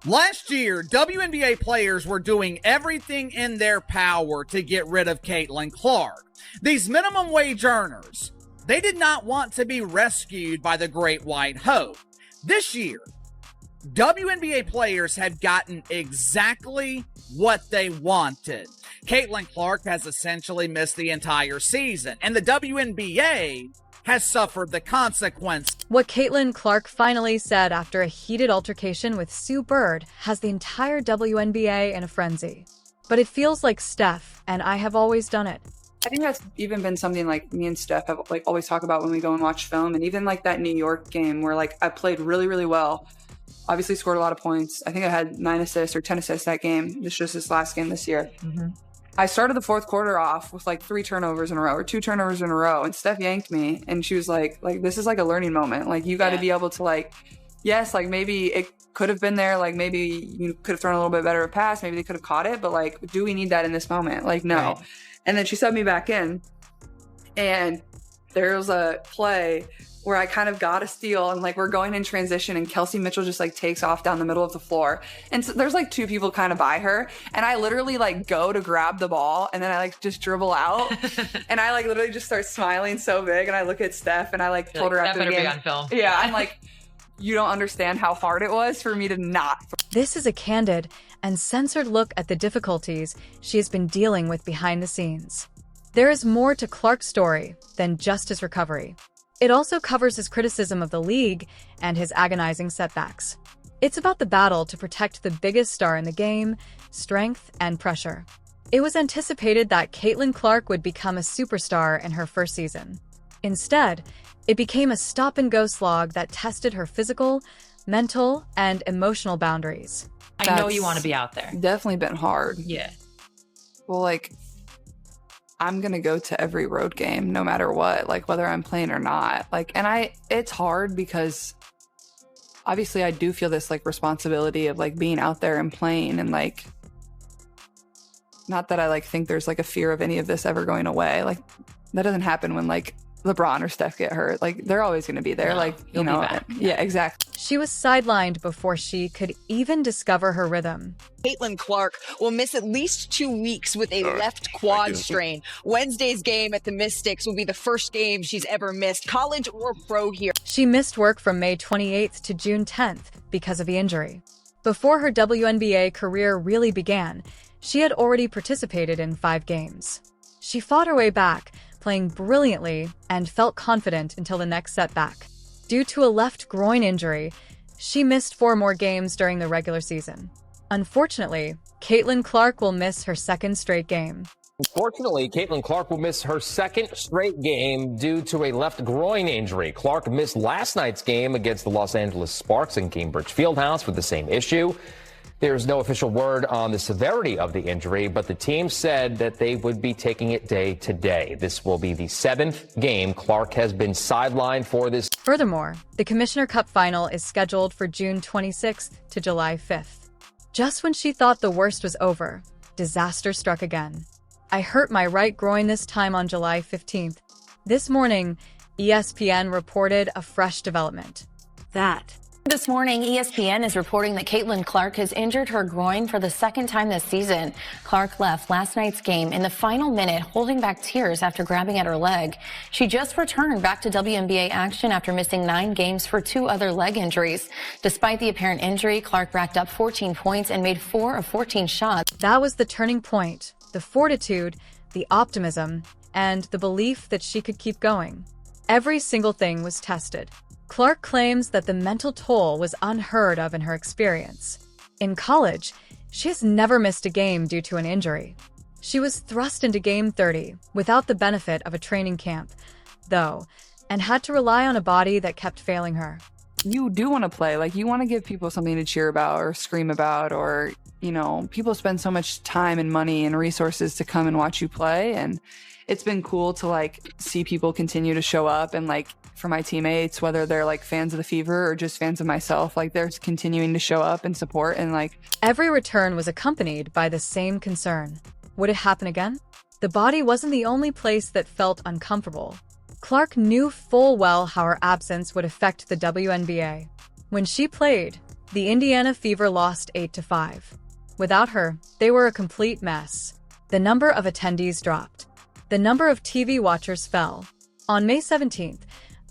Last year, WNBA players were doing everything in their power to get rid of Caitlin Clark. These minimum wage earners, they did not want to be rescued by the Great White Hope. This year, WNBA players have gotten exactly what they wanted. Caitlin Clark has essentially missed the entire season, and the WNBA has suffered the consequence. What Caitlin Clark finally said after a heated altercation with Sue Bird has the entire WNBA in a frenzy. But it feels like Steph, and I have always done it. I think that's even been something like me and Steph have like always talk about when we go and watch film, and even like that New York game where like I played really, really well. Obviously scored a lot of points. I think I had 9 assists or 10 assists that game. It's just this last game this year. I started the fourth quarter off with like 3 turnovers in a row or 2 turnovers in a row. And Steph yanked me and she was like, this is like a learning moment. Like you got to be able to like, yes, like maybe it could have been there. Like maybe you could have thrown a little bit better of a pass. Maybe they could have caught it. But like, do we need that in this moment? Like, no. Right. And then she subbed me back in. And there was a play where I kind of got a steal and like we're going in transition and Kelsey Mitchell just like takes off down the middle of the floor. And so there's like 2 people kind of by her. And I literally like go to grab the ball and then I like just dribble out. And I like literally just start smiling so big. And I look at Steph and I like told her after the game. That better be on film. Yeah, I'm like, you don't understand how hard it was for me to not. This is a candid and censored look at the difficulties she has been dealing with behind the scenes. There is more to Clark's story than just his recovery. It also covers his criticism of the league and his agonizing setbacks. It's about the battle to protect the biggest star in the game, strength, and pressure. It was anticipated that Caitlin Clark would become a superstar in her first season. Instead, it became a stop-and-go slog that tested her physical, mental, and emotional boundaries. I know you want to be out there. Definitely been hard. Yeah. Well, like, I'm going to go to every road game no matter what, like whether I'm playing or not. Like, and it's hard because obviously I do feel this like responsibility of like being out there and playing and like, not that I like think there's like a fear of any of this ever going away. Like that doesn't happen when like LeBron or Steph get hurt. Like they're always going to be there. No, like, you know, yeah, exactly. She was sidelined before she could even discover her rhythm. Caitlin Clark will miss at least 2 weeks with a left quad strain. Wednesday's game at the Mystics will be the first game she's ever missed, college or pro here. She missed work from May 28th to June 10th because of the injury. Before her WNBA career really began, she had already participated in 5 games. She fought her way back, playing brilliantly, and felt confident until the next setback. Due to a left groin injury, she missed 4 more games during the regular season. Unfortunately, Caitlin Clark will miss her 2nd straight game. Unfortunately, Caitlin Clark will miss her 2nd straight game due to a left groin injury. Clark missed last night's game against the Los Angeles Sparks in Cambridge Fieldhouse with the same issue. There's no official word on the severity of the injury, but the team said that they would be taking it day to day. This will be the 7th game Clark has been sidelined for this. Furthermore, the Commissioner Cup final is scheduled for June 26th to July 5th. Just when she thought the worst was over, disaster struck again. I hurt my right groin this time on July 15th. This morning, ESPN reported a fresh development. This morning, ESPN is reporting that Caitlin Clark has injured her groin for the 2nd time this season. Clark left last night's game in the final minute, holding back tears after grabbing at her leg. She just returned back to WNBA action after missing 9 games for 2 other leg injuries. Despite the apparent injury, Clark racked up 14 points and made 4 of 14 shots. That was the turning point, the fortitude, the optimism, and the belief that she could keep going. Every single thing was tested. Clark claims that the mental toll was unheard of in her experience. In college, she has never missed a game due to an injury. She was thrust into Game 30 without the benefit of a training camp, though, and had to rely on a body that kept failing her. You do want to play. Like, you want to give people something to cheer about or scream about, or, you know, people spend so much time and money and resources to come and watch you play. And it's been cool to, like, see people continue to show up. And, like, for my teammates, whether they're, like, fans of the Fever or just fans of myself, like, they're continuing to show up and support. And, like, every return was accompanied by the same concern. Would it happen again? The body wasn't the only place that felt uncomfortable. Clark knew full well how her absence would affect the WNBA. When she played, The Indiana Fever lost 8-5. Without her, they were a complete mess. The number of attendees dropped. The number of TV watchers fell. On May 17th,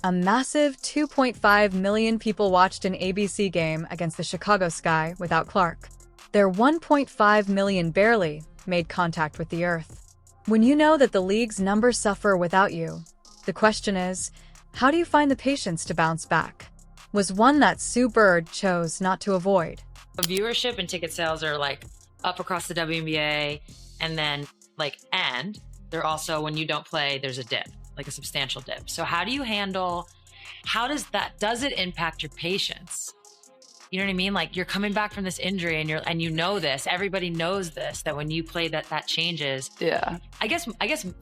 a massive 2.5 million people watched an ABC game against the Chicago Sky without Clark. Their 1.5 million barely made contact with the earth. When you know that the league's numbers suffer without you, the question is, how do you find the patience to bounce back? Was one that Sue Bird chose not to avoid. Viewership and ticket sales are like up across the WNBA, and then and they're also, when you don't play, there's a dip, like a substantial dip. So how do does it impact your patience? You know what I mean? Like, you're coming back from this injury and you know this, everybody knows this, that when you play that changes. Yeah. I guess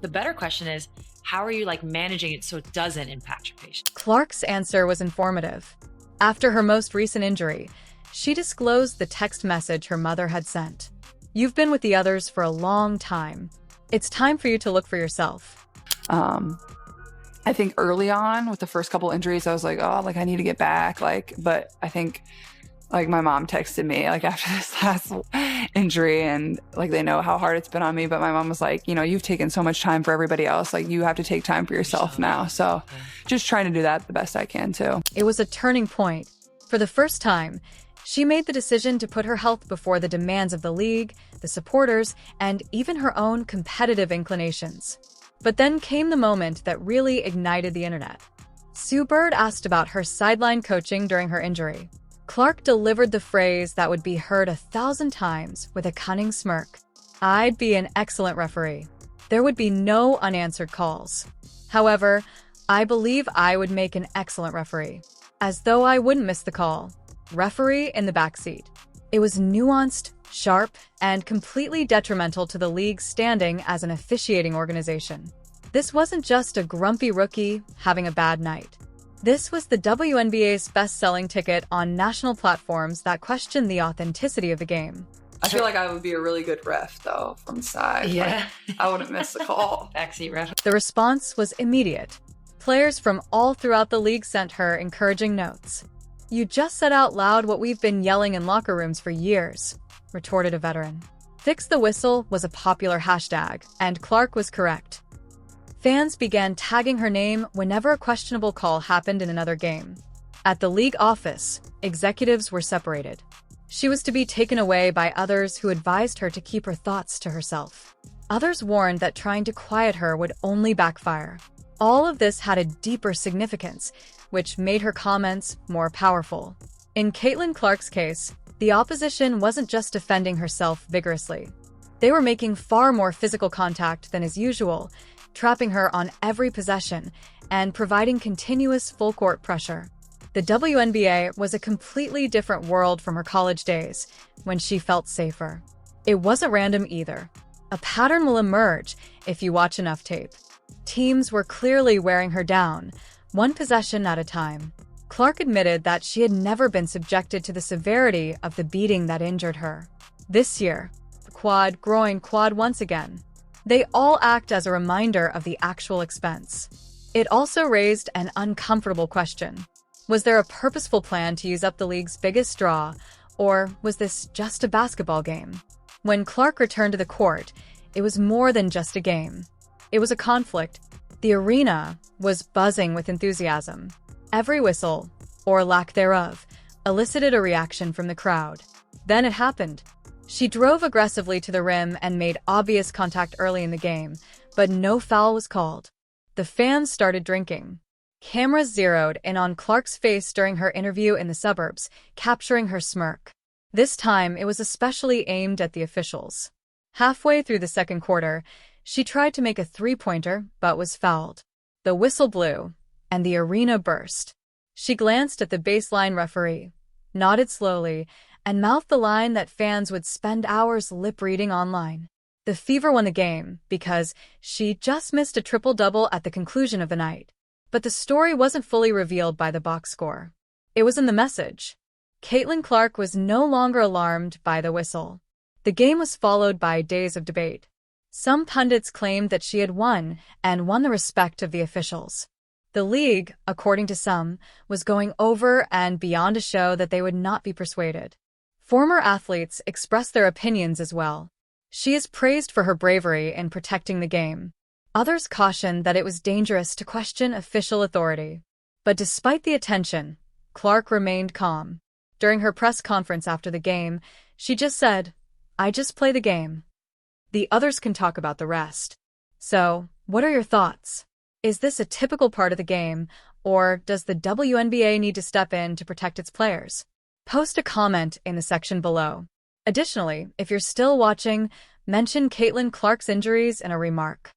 the better question is, how are you managing it so it doesn't impact your patience? Clark's answer was informative. After her most recent injury, she disclosed the text message her mother had sent. "You've been with the others for a long time. It's time for you to look for yourself." I think early on with the first couple injuries, I was like, oh, I need to get back. But I think my mom texted me after this last injury, and they know how hard it's been on me. But my mom was like, you've taken so much time for everybody else. You have to take time for yourself now. So just trying to do that the best I can too. It was a turning point. For the first time, she made the decision to put her health before the demands of the league, the supporters, and even her own competitive inclinations. But then came the moment that really ignited the internet. Sue Bird asked about her sideline coaching during her injury. Clark delivered the phrase that would be heard 1,000 times with a cunning smirk. "I'd be an excellent referee. There would be no unanswered calls. However, I believe I would make an excellent referee. As though I wouldn't miss the call. Referee in the backseat." It was nuanced, sharp, and completely detrimental to the league's standing as an officiating organization. This wasn't just a grumpy rookie having a bad night. This was the WNBA's best-selling ticket on national platforms that questioned the authenticity of the game. I feel like I would be a really good ref, though, from the side. Yeah. I wouldn't miss the call. Backseat ref. The response was immediate. Players from all throughout the league sent her encouraging notes. "You just said out loud what we've been yelling in locker rooms for years," retorted a veteran. "Fix the whistle" was a popular hashtag, and Clark was correct. Fans began tagging her name whenever a questionable call happened in another game. At the league office, executives were separated. She was to be taken away by others who advised her to keep her thoughts to herself. Others warned that trying to quiet her would only backfire. All of this had a deeper significance, which made her comments more powerful. In Caitlin Clark's case, the opposition wasn't just defending herself vigorously. They were making far more physical contact than is usual, trapping her on every possession and providing continuous full-court pressure. The WNBA was a completely different world from her college days, when she felt safer. It wasn't random either. A pattern will emerge if you watch enough tape. Teams were clearly wearing her down, one possession at a time. Clark admitted that she had never been subjected to the severity of the beating that injured her. This year, groin quad once again. They all act as a reminder of the actual expense. It also raised an uncomfortable question. Was there a purposeful plan to use up the league's biggest draw, or was this just a basketball game? When Clark returned to the court, it was more than just a game. It was a conflict. The arena was buzzing with enthusiasm. Every whistle, or lack thereof, elicited a reaction from the crowd. Then it happened. She drove aggressively to the rim and made obvious contact early in the game, but no foul was called. The fans started drinking. Cameras zeroed in on Clark's face during her interview in the suburbs, capturing her smirk. This time, it was especially aimed at the officials. Halfway through the second quarter, she tried to make a three-pointer, but was fouled. The whistle blew, and the arena burst. She glanced at the baseline referee, nodded slowly, and mouthed the line that fans would spend hours lip-reading online. The Fever won the game because she just missed a triple-double at the conclusion of the night. But the story wasn't fully revealed by the box score. It was in the message. Caitlin Clark was no longer alarmed by the whistle. The game was followed by days of debate. Some pundits claimed that she had won and won the respect of the officials. The league, according to some, was going over and beyond to show that they would not be persuaded. Former athletes expressed their opinions as well. She is praised for her bravery in protecting the game. Others cautioned that it was dangerous to question official authority. But despite the attention, Clark remained calm. During her press conference after the game, she just said, "I just play the game. The others can talk about the rest." So, what are your thoughts? Is this a typical part of the game, or does the WNBA need to step in to protect its players? Post a comment in the section below. Additionally, if you're still watching, mention Caitlin Clark's injuries in a remark.